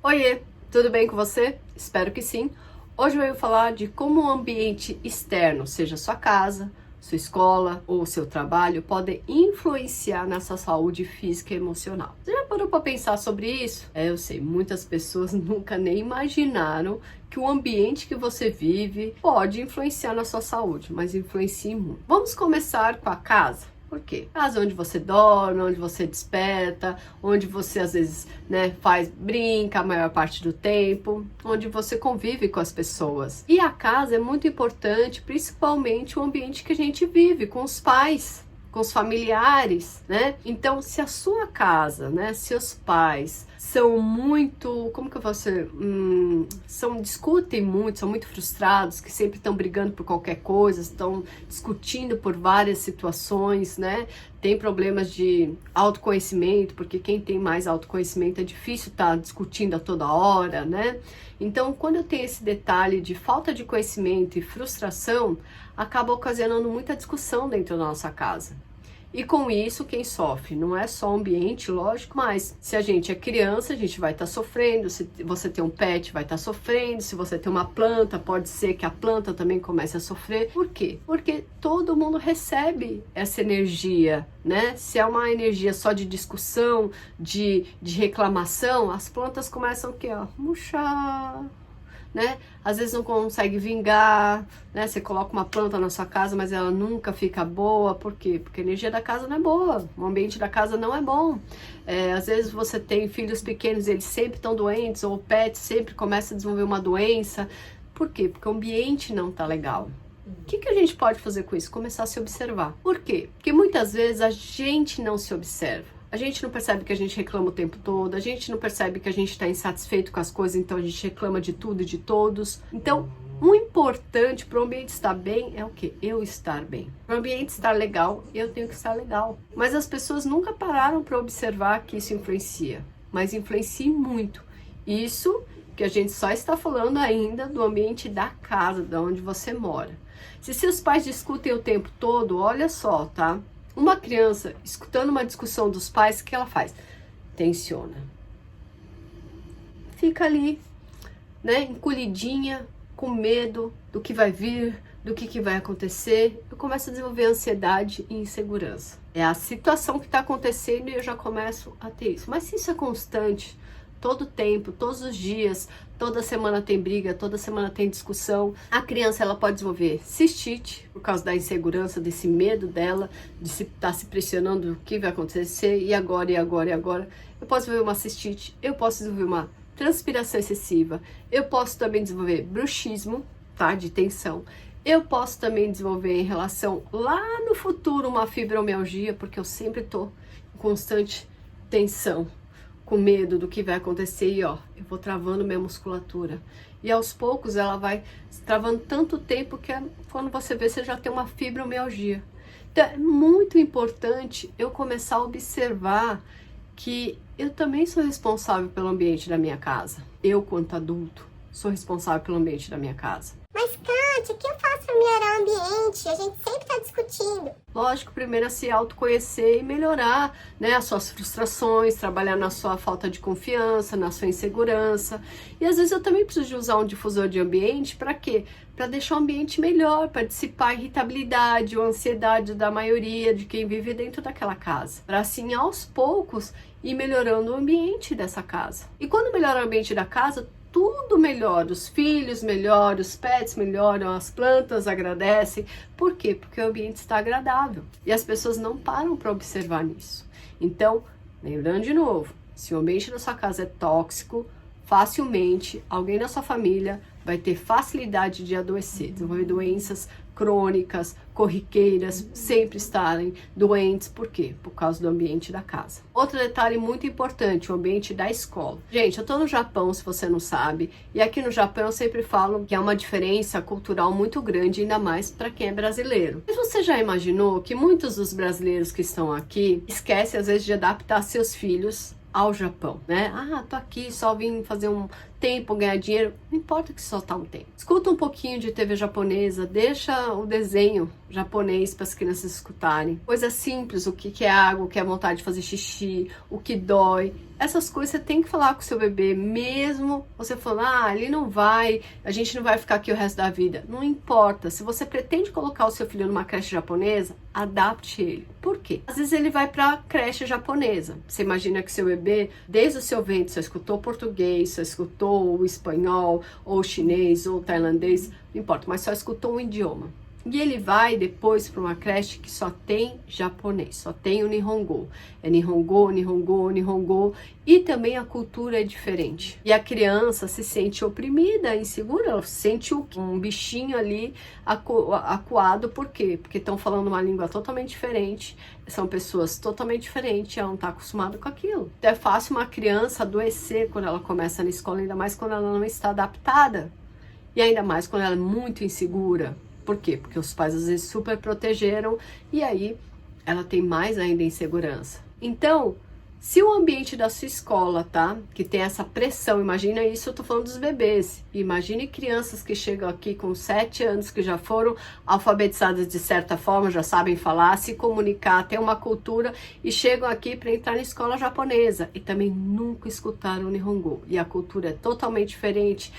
Oiê, tudo bem com você? Espero que sim. Hoje eu venho falar de como o ambiente externo, seja sua casa, sua escola ou seu trabalho, pode influenciar na sua saúde física e emocional. Você já parou para pensar sobre isso? Eu sei, muitas pessoas nunca nem imaginaram que o ambiente que você vive pode influenciar na sua saúde, mas influencia muito. Vamos começar com a casa. Por quê? Casa onde você dorme, onde você desperta, onde você às vezes, brinca a maior parte do tempo, onde você convive com as pessoas. E a casa é muito importante, principalmente o ambiente que a gente vive, com os pais, com os familiares, né? Então, se a sua casa, seus pais são muito, como que eu vou ser, discutem muito, são muito frustrados, que sempre estão brigando por qualquer coisa, estão discutindo por várias situações, né? Tem problemas de autoconhecimento, porque quem tem mais autoconhecimento é difícil estar discutindo a toda hora, né? Então, quando eu tenho esse detalhe de falta de conhecimento e frustração, acaba ocasionando muita discussão dentro da nossa casa. E com isso, quem sofre não é só o ambiente, lógico, mas se a gente é criança, a gente vai estar sofrendo, se você tem um pet, vai estar sofrendo, se você tem uma planta, pode ser que a planta também comece a sofrer. Por quê? Porque todo mundo recebe essa energia, né? Se é uma energia só de discussão, de reclamação, as plantas começam o quê? Murchar, né? Às vezes não consegue vingar, né? Você coloca uma planta na sua casa, mas ela nunca fica boa. Por quê? Porque a energia da casa não é boa, o ambiente da casa não é bom. Às vezes você tem filhos pequenos, eles sempre estão doentes, ou o pet sempre começa a desenvolver uma doença. Por quê? Porque o ambiente não tá legal. O que a gente pode fazer com isso? Começar a se observar. Por quê? Porque muitas vezes a gente não se observa. A gente não percebe que a gente reclama o tempo todo, a gente não percebe que a gente está insatisfeito com as coisas, então a gente reclama de tudo e de todos. Então, o importante para o ambiente estar bem é o quê? Eu estar bem. Para o ambiente estar legal, eu tenho que estar legal. Mas as pessoas nunca pararam para observar que isso influencia, mas influencia muito. Isso que a gente só está falando ainda do ambiente da casa, de onde você mora. Se seus pais discutem o tempo todo, olha só, tá? Uma criança, escutando uma discussão dos pais, o que ela faz? Tensiona. Fica ali, encolhidinha, com medo do que vai vir, do que vai acontecer. Eu começo a desenvolver ansiedade e insegurança. É a situação que está acontecendo e eu já começo a ter isso. Mas se isso é constante, todo tempo, todos os dias, toda semana tem briga, toda semana tem discussão. A criança ela pode desenvolver cistite por causa da insegurança, desse medo dela, de estar se pressionando o que vai acontecer, e agora. Eu posso desenvolver uma cistite, eu posso desenvolver uma transpiração excessiva, eu posso também desenvolver bruxismo, tá? De tensão. Eu posso também desenvolver em relação lá no futuro uma fibromialgia, porque eu sempre tô em constante tensão, com medo do que vai acontecer e eu vou travando minha musculatura. E aos poucos ela vai travando tanto tempo que quando você vê, você já tem uma fibromialgia. Então é muito importante eu começar a observar que eu também sou responsável pelo ambiente da minha casa. Eu, quanto adulto, sou responsável pelo ambiente da minha casa. Mas, Kátia, o que eu faço para melhorar o ambiente? A gente sempre está discutindo. Lógico, primeiro é se autoconhecer e melhorar, as suas frustrações, trabalhar na sua falta de confiança, na sua insegurança. E às vezes eu também preciso de usar um difusor de ambiente para quê? Para deixar o ambiente melhor, para dissipar a irritabilidade ou a ansiedade da maioria de quem vive dentro daquela casa. Para assim, aos poucos, ir melhorando o ambiente dessa casa. E quando melhora o ambiente da casa, tudo melhora, os filhos melhoram, os pets melhoram, as plantas agradecem. Por quê? Porque o ambiente está agradável. E as pessoas não param para observar nisso. Então, lembrando de novo, se o ambiente da sua casa é tóxico, facilmente alguém da sua família vai ter facilidade de adoecer, desenvolver doenças crônicas, corriqueiras, sempre estarem doentes. Por quê? Por causa do ambiente da casa. Outro detalhe muito importante, o ambiente da escola. Gente, eu tô no Japão, se você não sabe, e aqui no Japão eu sempre falo que há uma diferença cultural muito grande, ainda mais para quem é brasileiro. Mas você já imaginou que muitos dos brasileiros que estão aqui esquecem às vezes de adaptar seus filhos ao Japão, né? Tô aqui, só vim fazer tempo, ganhar dinheiro, não importa que só tá um tempo. Escuta um pouquinho de TV japonesa, deixa o desenho japonês para as crianças escutarem. Coisa simples, o que é água, o que é vontade de fazer xixi, o que dói. Essas coisas você tem que falar com o seu bebê, mesmo você falando, ele não vai, a gente não vai ficar aqui o resto da vida. Não importa, se você pretende colocar o seu filho numa creche japonesa, adapte ele. Por quê? Às vezes ele vai para creche japonesa. Você imagina que seu bebê, desde o seu ventre, só escutou português, só escutou o espanhol, ou chinês, ou tailandês, não importa, mas só escutou um idioma. E ele vai depois para uma creche que só tem japonês, só tem o Nihongo. É Nihongo, Nihongo, Nihongo. E também a cultura é diferente. E a criança se sente oprimida, insegura, ela sente um bichinho ali acuado. Por quê? Porque estão falando uma língua totalmente diferente, são pessoas totalmente diferentes, ela não está acostumada com aquilo. Então é fácil uma criança adoecer quando ela começa na escola, ainda mais quando ela não está adaptada. E ainda mais quando ela é muito insegura. Por quê? Porque os pais às vezes super protegeram e aí ela tem mais ainda insegurança. Então, se o ambiente da sua escola, tá? Que tem essa pressão, imagina isso, eu tô falando dos bebês. Imagine crianças que chegam aqui com 7 anos, que já foram alfabetizadas de certa forma, já sabem falar, se comunicar, ter uma cultura e chegam aqui para entrar na escola japonesa e também nunca escutaram o Nihongo. E a cultura é totalmente diferente,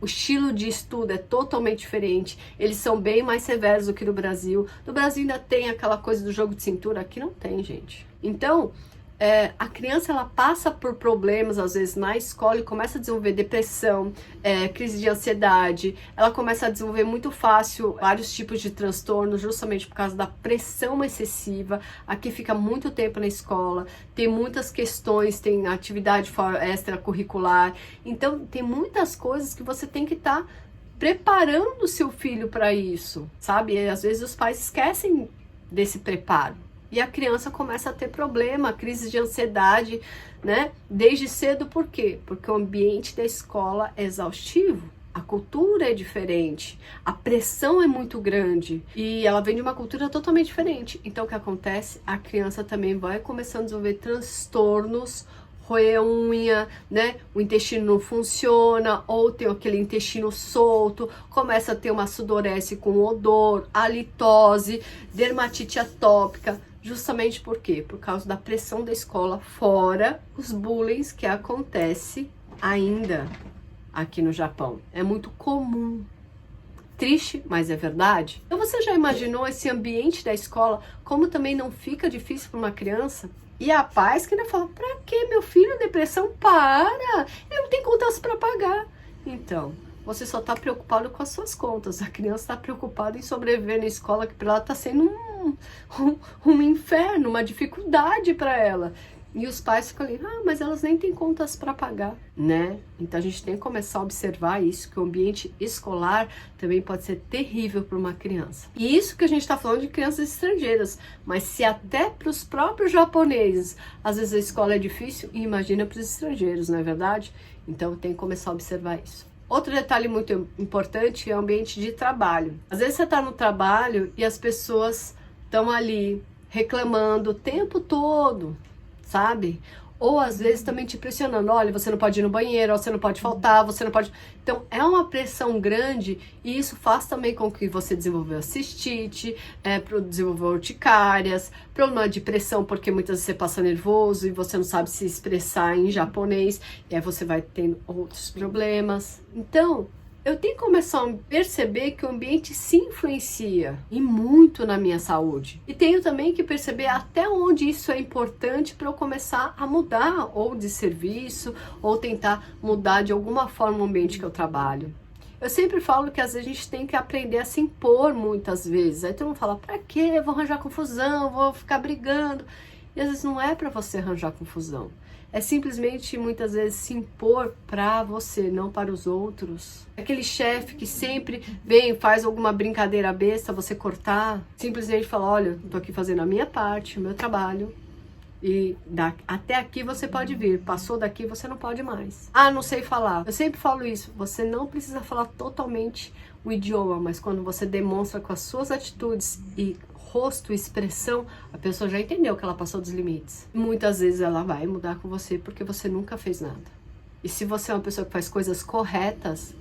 o estilo de estudo é totalmente diferente, eles são bem mais severos do que no Brasil. No Brasil ainda tem aquela coisa do jogo de cintura, aqui não tem, gente. Então, a criança ela passa por problemas às vezes na escola e começa a desenvolver depressão, crise de ansiedade, ela começa a desenvolver muito fácil vários tipos de transtornos justamente por causa da pressão excessiva. Aqui fica muito tempo na escola, tem muitas questões, tem atividade extracurricular, então tem muitas coisas que você tem que estar preparando o seu filho para isso, sabe? E às vezes os pais esquecem desse preparo. E a criança começa a ter problema, crise de ansiedade, né? Desde cedo, por quê? Porque o ambiente da escola é exaustivo, a cultura é diferente, a pressão é muito grande e ela vem de uma cultura totalmente diferente. Então, o que acontece? A criança também vai começando a desenvolver transtornos, roer a unha, né? O intestino não funciona, ou tem aquele intestino solto, começa a ter uma sudorese com odor, halitose, dermatite atópica. Justamente por quê? Por causa da pressão da escola, fora os bullying que acontece ainda aqui no Japão. É muito comum. Triste, mas é verdade. Então você já imaginou esse ambiente da escola, como também não fica difícil para uma criança? E a paz que ainda fala, pra que meu filho? Depressão? Para! Ele não tem contas para pagar. Então, você só está preocupado com as suas contas. A criança está preocupada em sobreviver na escola, que para ela está sendo um inferno, uma dificuldade para ela. E os pais ficam ali, mas elas nem têm contas para pagar, né? Então a gente tem que começar a observar isso, que o ambiente escolar também pode ser terrível para uma criança. E isso que a gente está falando de crianças estrangeiras, mas se até para os próprios japoneses, às vezes a escola é difícil, imagina para os estrangeiros, não é verdade? Então tem que começar a observar isso. Outro detalhe muito importante é o ambiente de trabalho. Às vezes você está no trabalho e as pessoas estão ali reclamando o tempo todo, sabe? Ou às vezes também te pressionando, olha, você não pode ir no banheiro, você não pode faltar, você não pode... Então é uma pressão grande e isso faz também com que você desenvolva cistite, desenvolva urticárias, problema de pressão, porque muitas vezes você passa nervoso e você não sabe se expressar em japonês, e aí você vai tendo outros problemas. Então, eu tenho que começar a perceber que o ambiente se influencia e muito na minha saúde. E tenho também que perceber até onde isso é importante para eu começar a mudar ou de serviço ou tentar mudar de alguma forma o ambiente que eu trabalho. Eu sempre falo que às vezes a gente tem que aprender a se impor muitas vezes. Aí todo mundo fala, pra quê? Eu vou arranjar confusão, vou ficar brigando. E às vezes não é para você arranjar confusão. É simplesmente, muitas vezes, se impor para você, não para os outros. Aquele chefe que sempre vem, faz alguma brincadeira besta, você cortar, simplesmente falar, olha, eu tô aqui fazendo a minha parte, o meu trabalho, e até aqui você pode vir, passou daqui você não pode mais. Não sei falar. Eu sempre falo isso, você não precisa falar totalmente o idioma, mas quando você demonstra com as suas atitudes e rosto, expressão, a pessoa já entendeu que ela passou dos limites. Muitas vezes ela vai mudar com você porque você nunca fez nada. E se você é uma pessoa que faz coisas corretas,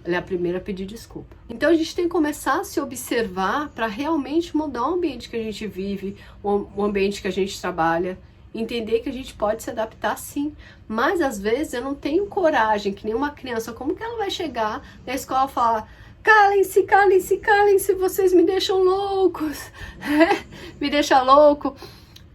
ela é a primeira a pedir desculpa. Então a gente tem que começar a se observar para realmente mudar o ambiente que a gente vive, o ambiente que a gente trabalha, entender que a gente pode se adaptar sim. Mas às vezes eu não tenho coragem, que nem uma criança, como que ela vai chegar na escola e falar: calem-se, calem-se, calem-se, vocês me deixam loucos, me deixa louco.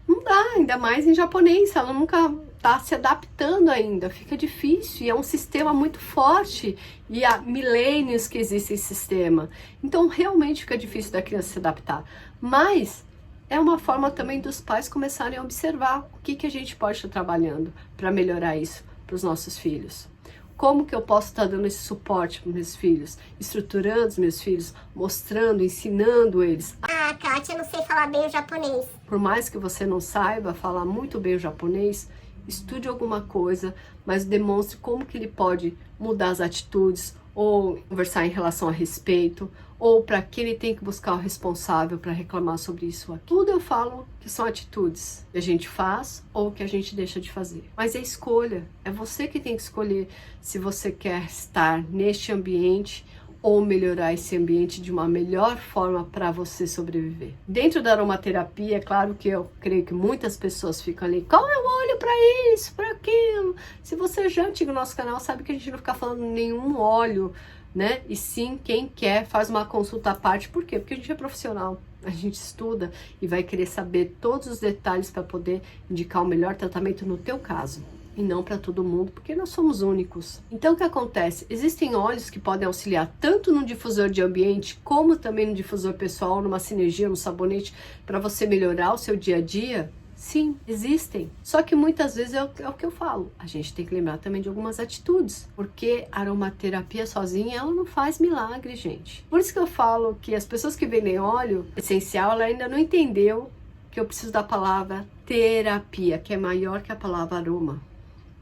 Não dá, ainda mais em japonês, ela nunca está se adaptando ainda, fica difícil, e é um sistema muito forte, e há milênios que existe esse sistema, então realmente fica difícil da criança se adaptar, mas é uma forma também dos pais começarem a observar o que a gente pode estar trabalhando para melhorar isso para os nossos filhos. Como que eu posso estar dando esse suporte para os meus filhos, estruturando os meus filhos, mostrando, ensinando eles. Ah, Kátia, eu não sei falar bem o japonês. Por mais que você não saiba falar muito bem o japonês, estude alguma coisa, mas demonstre como que ele pode mudar as atitudes, ou conversar em relação a respeito, ou para que ele tem que buscar o responsável para reclamar sobre isso aqui. Tudo eu falo que são atitudes que a gente faz ou que a gente deixa de fazer. Mas é escolha, é você que tem que escolher se você quer estar neste ambiente ou melhorar esse ambiente de uma melhor forma para você sobreviver. Dentro da aromaterapia, é claro que eu creio que muitas pessoas ficam ali: qual eu olho para isso, para aquilo? Se você já antigo no nosso canal, sabe que a gente não fica falando nenhum óleo, né? E sim, quem quer faz uma consulta à parte. Por quê? Porque a gente é profissional, a gente estuda e vai querer saber todos os detalhes para poder indicar o melhor tratamento no teu caso. E não para todo mundo, porque nós somos únicos. Então o que acontece? Existem óleos que podem auxiliar tanto no difusor de ambiente, como também no difusor pessoal, numa sinergia, no sabonete, para você melhorar o seu dia a dia? Sim, existem. Só que muitas vezes é o que eu falo. A gente tem que lembrar também de algumas atitudes, porque a aromaterapia sozinha, ela não faz milagre, gente. Por isso que eu falo que as pessoas que vendem óleo essencial, ela ainda não entendeu que eu preciso da palavra terapia, que é maior que a palavra aroma.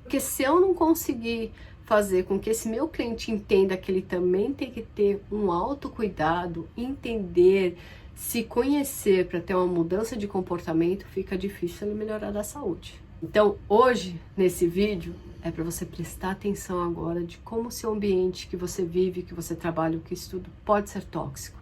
Porque se eu não conseguir fazer com que esse meu cliente entenda que ele também tem que ter um autocuidado, entender, se conhecer para ter uma mudança de comportamento, fica difícil ele melhorar da saúde. Então, hoje, nesse vídeo, é para você prestar atenção agora de como o seu ambiente que você vive, que você trabalha, o que estuda, pode ser tóxico.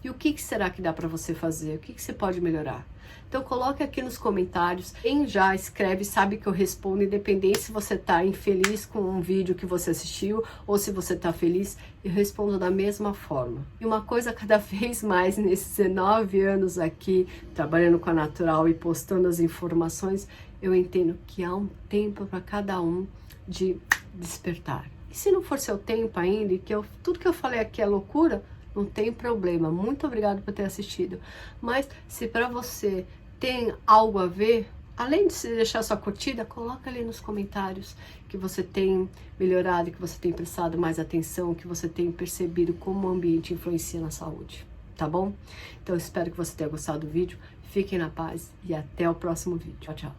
E o que será que dá para você fazer? O que você pode melhorar? Então coloque aqui nos comentários. Quem já escreve sabe que eu respondo, independente se você está infeliz com um vídeo que você assistiu ou se você está feliz, eu respondo da mesma forma. E uma coisa cada vez mais nesses 19 anos aqui, trabalhando com a Natural e postando as informações, eu entendo que há um tempo para cada um de despertar. E se não for seu tempo ainda, e que tudo que eu falei aqui é loucura, não tem problema. Muito obrigado por ter assistido. Mas se para você tem algo a ver, além de você deixar sua curtida, coloca ali nos comentários que você tem melhorado, que você tem prestado mais atenção, que você tem percebido como o ambiente influencia na saúde. Tá bom? Então espero que você tenha gostado do vídeo. Fiquem na paz e até o próximo vídeo. Tchau, tchau.